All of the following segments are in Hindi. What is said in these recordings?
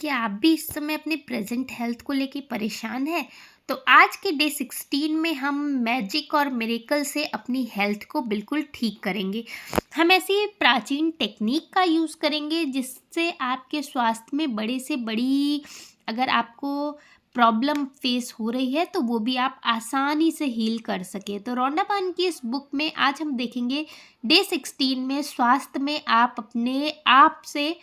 क्या आप भी इस समय अपने प्रेजेंट हेल्थ को लेके परेशान हैं? तो आज के डे 16 में हम मैजिक और मिरेकल से अपनी हेल्थ को बिल्कुल ठीक करेंगे। हम ऐसी प्राचीन टेक्निक का यूज़ करेंगे जिससे आपके स्वास्थ्य में बड़े से बड़ी अगर आपको प्रॉब्लम फेस हो रही है तो वो भी आप आसानी से हील कर सके। तो रोंडा पान की इस बुक में आज हम देखेंगे डे 16 में स्वास्थ्य में आप अपने आप से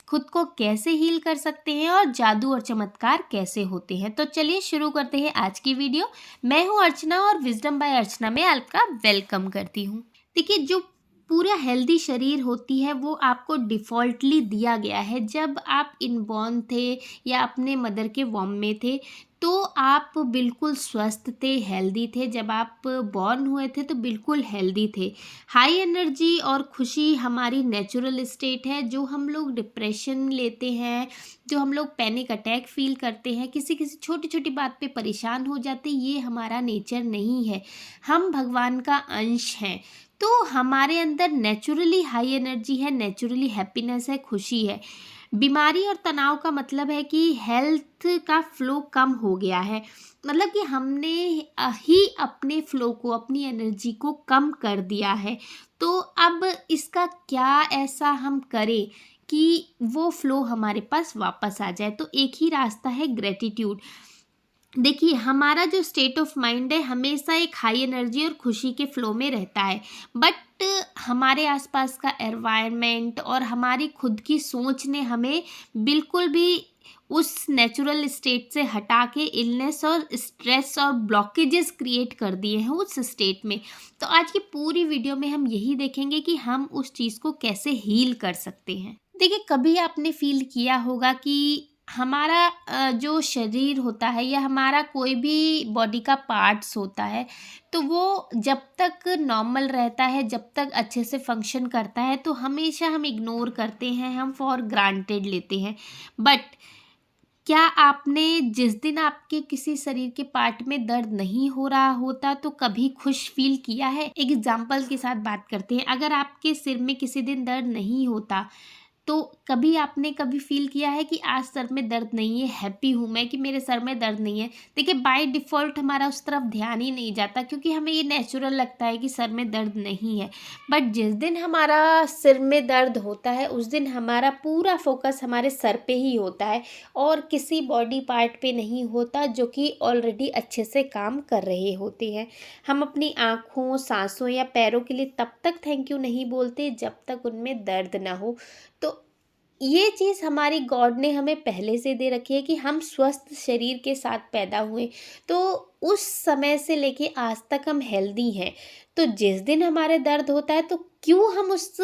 खुद को कैसे हील कर सकते हैं और जादू और चमत्कार कैसे होते हैं। तो चलिए शुरू करते हैं आज की वीडियो। मैं हूं अर्चना और विजडम बाय अर्चना में आपका वेलकम करती हूं। देखिए, जो पूरा हेल्दी शरीर होती है वो आपको डिफ़ॉल्टली दिया गया है। जब आप इनबॉर्न थे या अपने मदर के वॉम में थे तो आप बिल्कुल स्वस्थ थे, हेल्दी थे। जब आप बॉर्न हुए थे तो बिल्कुल हेल्दी थे। हाई एनर्जी और खुशी हमारी नेचुरल स्टेट है। जो हम लोग डिप्रेशन लेते हैं, जो हम लोग पैनिक अटैक फील करते हैं, किसी किसी छोटी छोटी बात पे परेशान हो जाते, ये हमारा नेचर नहीं है। हम भगवान का अंश हैं। तो हमारे अंदर नेचुरली हाई एनर्जी है, नेचुरली हैप्पीनेस है, खुशी है। बीमारी और तनाव का मतलब है कि हेल्थ का फ्लो कम हो गया है। मतलब कि हमने ही अपने फ्लो को, अपनी एनर्जी को कम कर दिया है। तो अब इसका क्या ऐसा हम करें कि वो फ्लो हमारे पास वापस आ जाए। तो एक ही रास्ता है, ग्रेटिट्यूड। देखिए, हमारा जो स्टेट ऑफ माइंड है हमेशा एक हाई एनर्जी और खुशी के फ्लो में रहता है। बट हमारे आसपास का एनवायरनमेंट और हमारी खुद की सोच ने हमें बिल्कुल भी उस नेचुरल स्टेट से हटा के इलनेस और स्ट्रेस और ब्लॉकेजेस क्रिएट कर दिए हैं उस स्टेट में। तो आज की पूरी वीडियो में हम यही देखेंगे कि हम उस चीज़ को कैसे हील कर सकते हैं। देखिए, कभी आपने फील किया होगा कि हमारा जो शरीर होता है या हमारा कोई भी बॉडी का पार्ट्स होता है तो वो जब तक नॉर्मल रहता है, जब तक अच्छे से फंक्शन करता है तो हमेशा हम इग्नोर करते हैं, हम फॉर ग्रांटेड लेते हैं। बट क्या आपने जिस दिन आपके किसी शरीर के पार्ट में दर्द नहीं हो रहा होता तो कभी खुश फील किया है? एक एग्जांपल के साथ बात करते हैं। अगर आपके सिर में किसी दिन दर्द नहीं होता तो कभी आपने कभी फील किया है कि आज सर में दर्द नहीं है, हैप्पी हूँ मैं कि मेरे सर में दर्द नहीं है। देखिए, बाय डिफ़ॉल्ट हमारा उस तरफ ध्यान ही नहीं जाता क्योंकि हमें ये नेचुरल लगता है कि सर में दर्द नहीं है। बट जिस दिन हमारा सिर में दर्द होता है उस दिन हमारा पूरा फोकस हमारे सर पे ही होता है और किसी बॉडी पार्ट पे नहीं होता जो कि ऑलरेडी अच्छे से काम कर रहे होते हैं। हम अपनी आँखों, सांसों या पैरों के लिए तब तक थैंक यू नहीं बोलते जब तक उनमें दर्द ना हो। तो ये चीज़ हमारी गॉड ने हमें पहले से दे रखी है कि हम स्वस्थ शरीर के साथ पैदा हुए। तो उस समय से लेके आज तक हम हेल्दी हैं। तो जिस दिन हमारे दर्द होता है तो क्यों हम उस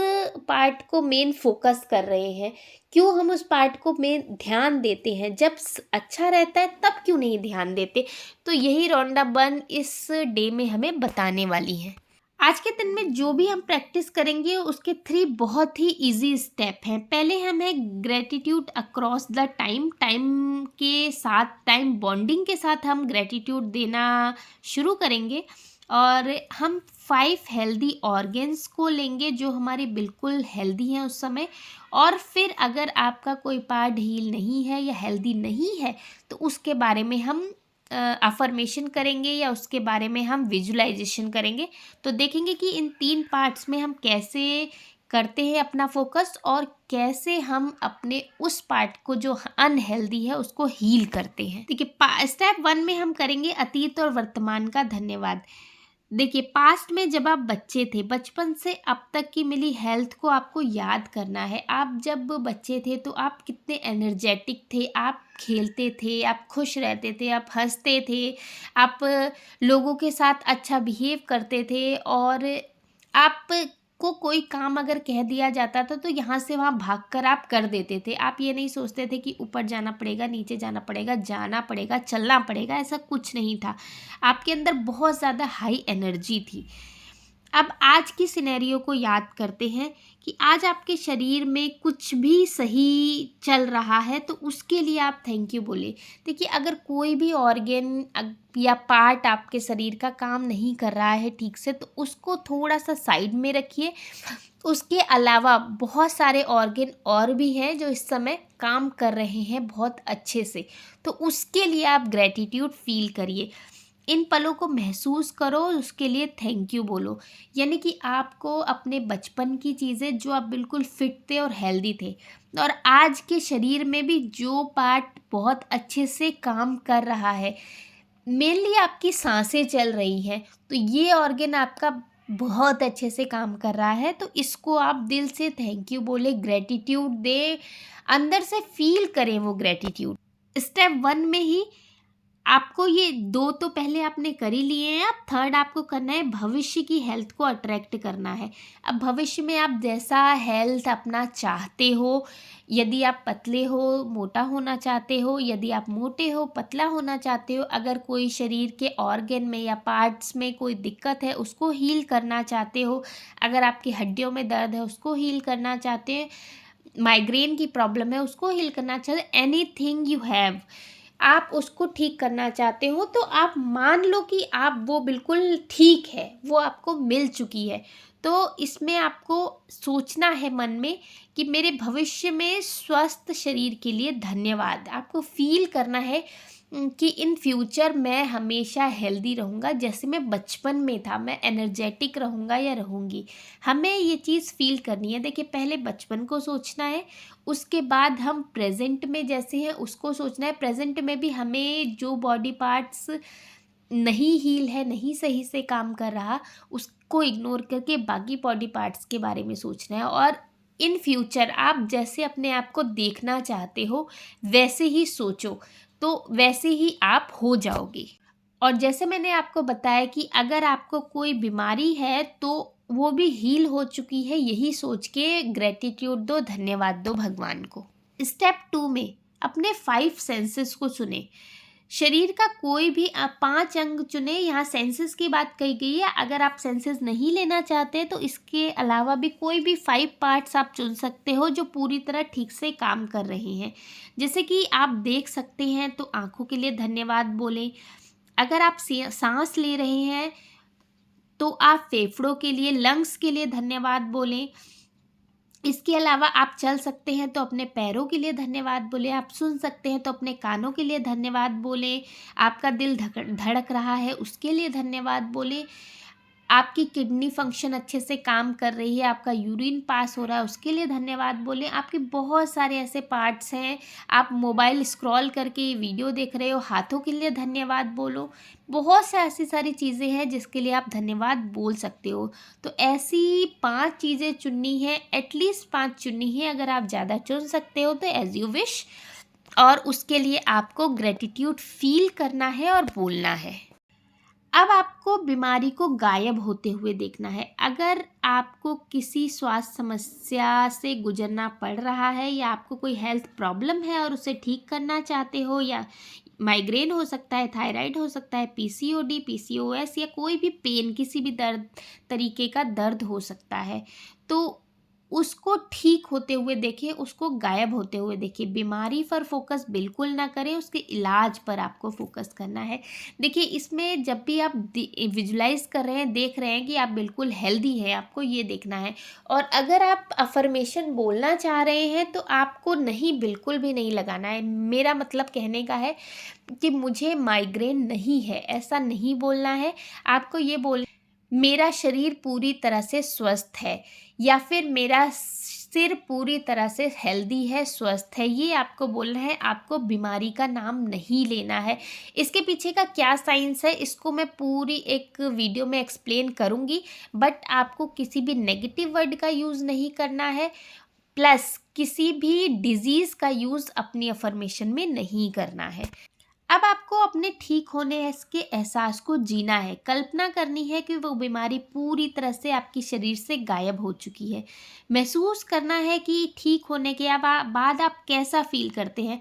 पार्ट को मेन फोकस कर रहे हैं, क्यों हम उस पार्ट को मेन ध्यान देते हैं? जब अच्छा रहता है तब क्यों नहीं ध्यान देते? तो यही रोंडा बन इस डे में हमें बताने वाली है। आज के दिन में जो भी हम प्रैक्टिस करेंगे उसके 3 बहुत ही इजी स्टेप हैं। पहले हम है gratitude across the time. Time के साथ, टाइम बॉन्डिंग के साथ हम ग्रेटिट्यूड देना शुरू करेंगे और हम 5 हेल्दी ऑर्गन्स को लेंगे जो हमारे बिल्कुल हेल्दी हैं उस समय। और फिर अगर आपका कोई पार्ट हील नहीं है या हेल्दी नहीं है तो उसके बारे में हम अफर्मेशन करेंगे या उसके बारे में हम विजुलाइजेशन करेंगे। तो देखेंगे कि इन 3 पार्ट्स में हम कैसे करते हैं अपना फोकस और कैसे हम अपने उस पार्ट को जो अनहेल्दी है उसको हील करते हैं। देखिए, स्टेप 1 में हम करेंगे अतीत और वर्तमान का धन्यवाद। देखिए, पास्ट में जब आप बच्चे थे, बचपन से अब तक की मिली हेल्थ को आपको याद करना है। आप जब बच्चे थे तो आप कितने एनर्जेटिक थे, आप खेलते थे, आप खुश रहते थे, आप हंसते थे, आप लोगों के साथ अच्छा बिहेव करते थे और आप को कोई काम अगर कह दिया जाता था तो यहाँ से वहाँ भागकर आप कर देते थे। आप ये नहीं सोचते थे कि ऊपर जाना पड़ेगा, नीचे जाना पड़ेगा, चलना पड़ेगा, ऐसा कुछ नहीं था। आपके अंदर बहुत ज़्यादा हाई एनर्जी थी। अब आज की सिनेरियो को याद करते हैं कि आज आपके शरीर में कुछ भी सही चल रहा है तो उसके लिए आप थैंक यू बोले। देखिए, अगर कोई भी ऑर्गन या पार्ट आपके शरीर का काम नहीं कर रहा है ठीक से तो उसको थोड़ा सा साइड में रखिए। उसके अलावा बहुत सारे ऑर्गन और भी हैं जो इस समय काम कर रहे हैं बहुत अच्छे से, तो उसके लिए आप ग्रैटिट्यूड फील करिए। इन पलों को महसूस करो, उसके लिए थैंक यू बोलो। यानी कि आपको अपने बचपन की चीज़ें, जो आप बिल्कुल फिट थे और हेल्दी थे, और आज के शरीर में भी जो पार्ट बहुत अच्छे से काम कर रहा है, मेनली आपकी सांसें चल रही हैं, तो ये ऑर्गन आपका बहुत अच्छे से काम कर रहा है, तो इसको आप दिल से थैंक यू बोले, ग्रेटिट्यूड दे, अंदर से फील करें वो ग्रेटिट्यूड। स्टेप 1 में ही आपको ये 2 तो पहले आपने कर ही लिए हैं, अब थर्ड आपको करना है भविष्य की हेल्थ को अट्रैक्ट करना है। अब भविष्य में आप जैसा हेल्थ अपना चाहते हो, यदि आप पतले हो, मोटा होना चाहते हो, यदि आप मोटे हो, पतला होना चाहते हो, अगर कोई शरीर के ऑर्गन में या पार्ट्स में कोई दिक्कत है उसको हील करना चाहते हो, अगर आपकी हड्डियों में दर्द है उसको हील करना चाहते हैं, माइग्रेन की प्रॉब्लम है उसको हील करना चाहते, एनीथिंग यू हैव, आप उसको ठीक करना चाहते हो, तो आप मान लो कि आप वो बिल्कुल ठीक है, वो आपको मिल चुकी है। तो इसमें आपको सोचना है मन में कि मेरे भविष्य में स्वस्थ शरीर के लिए धन्यवाद। आपको फील करना है कि इन फ्यूचर मैं हमेशा हेल्दी रहूँगा, जैसे मैं बचपन में था, मैं एनर्जेटिक रहूँगा या रहूँगी। हमें ये चीज़ फील करनी है। देखिए, पहले बचपन को सोचना है, उसके बाद हम प्रेजेंट में जैसे हैं उसको सोचना है। प्रेजेंट में भी हमें जो बॉडी पार्ट्स नहीं हील है, नहीं सही से काम कर रहा, उसको इग्नोर करके बाकी बॉडी पार्ट्स के बारे में सोचना है। और इन फ्यूचर आप जैसे अपने आप को देखना चाहते हो वैसे ही सोचो, तो वैसे ही आप हो जाओगे। और जैसे मैंने आपको बताया कि अगर आपको कोई बीमारी है तो वो भी हील हो चुकी है, यही सोच के ग्रेटिट्यूड दो, धन्यवाद दो भगवान को। स्टेप 2 में अपने 5 सेंसेस को सुने। शरीर का कोई भी 5 अंग चुने, यहाँ सेंसेस की बात कही गई है। अगर आप सेंसेस नहीं लेना चाहते तो इसके अलावा भी कोई भी 5 पार्ट्स आप चुन सकते हो जो पूरी तरह ठीक से काम कर रहे हैं। जैसे कि आप देख सकते हैं तो आँखों के लिए धन्यवाद बोलें। अगर आप सांस ले रहे हैं तो आप फेफड़ों के लिए, लंग्स के लिए धन्यवाद बोलें। इसके अलावा आप चल सकते हैं तो अपने पैरों के लिए धन्यवाद बोलें, आप सुन सकते हैं तो अपने कानों के लिए धन्यवाद बोलें, आपका दिल धड़क रहा है उसके लिए धन्यवाद बोलें, आपकी किडनी फंक्शन अच्छे से काम कर रही है, आपका यूरिन पास हो रहा है उसके लिए धन्यवाद बोलें। आपके बहुत सारे ऐसे पार्ट्स हैं, आप मोबाइल स्क्रॉल करके वीडियो देख रहे हो, हाथों के लिए धन्यवाद बोलो। बहुत सा ऐसी सारी चीज़ें हैं जिसके लिए आप धन्यवाद बोल सकते हो। तो ऐसी 5 चीज़ें चुननी है, एटलीस्ट 5 चुननी है। अगर आप ज़्यादा चुन सकते हो तो एज यू विश, और उसके लिए आपको ग्रेटिट्यूड फील करना है और बोलना है। अब आपको बीमारी को गायब होते हुए देखना है। अगर आपको किसी स्वास्थ्य समस्या से गुजरना पड़ रहा है या आपको कोई हेल्थ प्रॉब्लम है और उसे ठीक करना चाहते हो, या माइग्रेन हो सकता है, थायराइड हो सकता है, पीसीओडी, पीसीओएस, या कोई भी पेन, किसी भी दर्द तरीके का दर्द हो सकता है, तो उसको ठीक होते हुए देखिए, उसको गायब होते हुए देखिए। बीमारी पर फोकस बिल्कुल ना करें, उसके इलाज पर आपको फोकस करना है। देखिए, इसमें जब भी आप विजुलाइज कर रहे हैं, देख रहे हैं कि आप बिल्कुल हेल्दी हैं, आपको ये देखना है। और अगर आप अफर्मेशन बोलना चाह रहे हैं तो आपको नहीं, बिल्कुल भी नहीं लगाना है। मेरा मतलब कहने का है कि मुझे माइग्रेन नहीं है, ऐसा नहीं बोलना है। आपको ये बोल, मेरा शरीर पूरी तरह से स्वस्थ है, या फिर मेरा सिर पूरी तरह से हेल्दी है, स्वस्थ है, ये आपको बोलना है। आपको बीमारी का नाम नहीं लेना है। इसके पीछे का क्या साइंस है इसको मैं पूरी एक वीडियो में एक्सप्लेन करूँगी, बट आपको किसी भी नेगेटिव वर्ड का यूज़ नहीं करना है, प्लस किसी भी डिजीज़ का यूज़ अपनी अफर्मेशन में नहीं करना है। अब आपको अपने ठीक होने के एहसास को जीना है। कल्पना करनी है कि वो बीमारी पूरी तरह से आपके शरीर से गायब हो चुकी है। महसूस करना है कि ठीक होने के बाद आप कैसा फील करते हैं।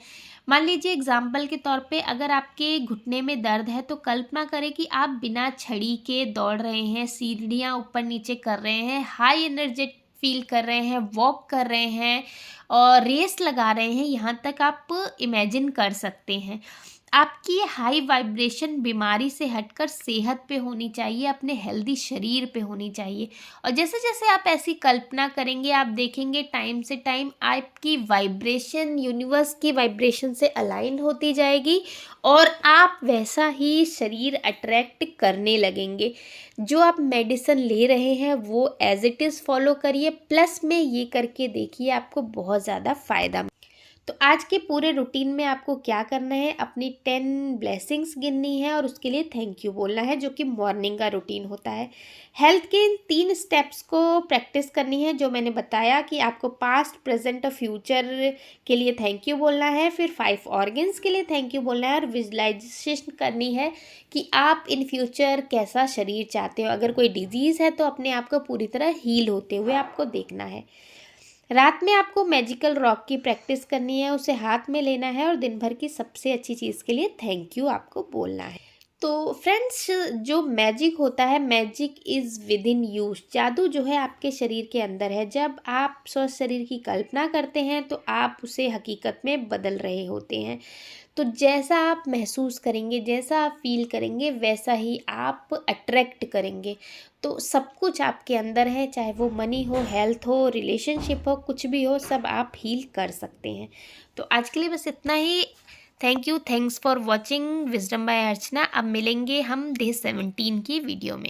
मान लीजिए एग्जाम्पल के तौर पे, अगर आपके घुटने में दर्द है तो कल्पना करें कि आप बिना छड़ी के दौड़ रहे हैं, सीढ़ियाँ ऊपर नीचे कर रहे हैं, हाई एनर्जी फील कर रहे हैं, वॉक कर रहे हैं, और रेस लगा रहे हैं, यहाँ तक आप इमेजिन कर सकते हैं। आपकी हाई वाइब्रेशन बीमारी से हटकर सेहत पे होनी चाहिए, अपने हेल्दी शरीर पे होनी चाहिए। और जैसे जैसे आप ऐसी कल्पना करेंगे, आप देखेंगे टाइम से टाइम आपकी वाइब्रेशन यूनिवर्स की वाइब्रेशन से अलाइन होती जाएगी और आप वैसा ही शरीर अट्रैक्ट करने लगेंगे। जो आप मेडिसिन ले रहे हैं वो एज इट इज़ फॉलो करिए, प्लस में ये करके देखिए, आपको बहुत ज़्यादा फ़ायदा। तो आज के पूरे रूटीन में आपको क्या करना है, अपनी 10 ब्लेसिंग्स गिननी है और उसके लिए थैंक यू बोलना है, जो कि मॉर्निंग का रूटीन होता है। हेल्थ के इन 3 स्टेप्स को प्रैक्टिस करनी है, जो मैंने बताया कि आपको पास्ट प्रेजेंट और फ्यूचर के लिए थैंक यू बोलना है, फिर 5 ऑर्गन्स के लिए थैंक यू बोलना है और विजुलाइजेशन करनी है कि आप इन फ्यूचर कैसा शरीर चाहते हो। अगर कोई डिजीज़ है तो अपने आप को पूरी तरह हील होते हुए आपको देखना है। रात में आपको मैजिकल रॉक की प्रैक्टिस करनी है, उसे हाथ में लेना है और दिन भर की सबसे अच्छी चीज़ के लिए थैंक यू आपको बोलना है। तो फ्रेंड्स, जो मैजिक होता है, magic is with in you. जादू जो है आपके शरीर के अंदर है। जब आप स्वस्थ शरीर की कल्पना करते हैं तो आप उसे हकीकत में बदल रहे होते हैं। तो जैसा आप महसूस करेंगे, जैसा आप फील करेंगे, वैसा ही आप अट्रैक्ट करेंगे। तो सब कुछ आपके अंदर है, चाहे वो मनी हो, हेल्थ हो, रिलेशनशिप हो, कुछ भी हो, सब आप हील कर सकते हैं। तो आज के लिए बस इतना ही। Thank you, thanks for watching wisdom by Archana. अब मिलेंगे हम डे 17 की वीडियो में।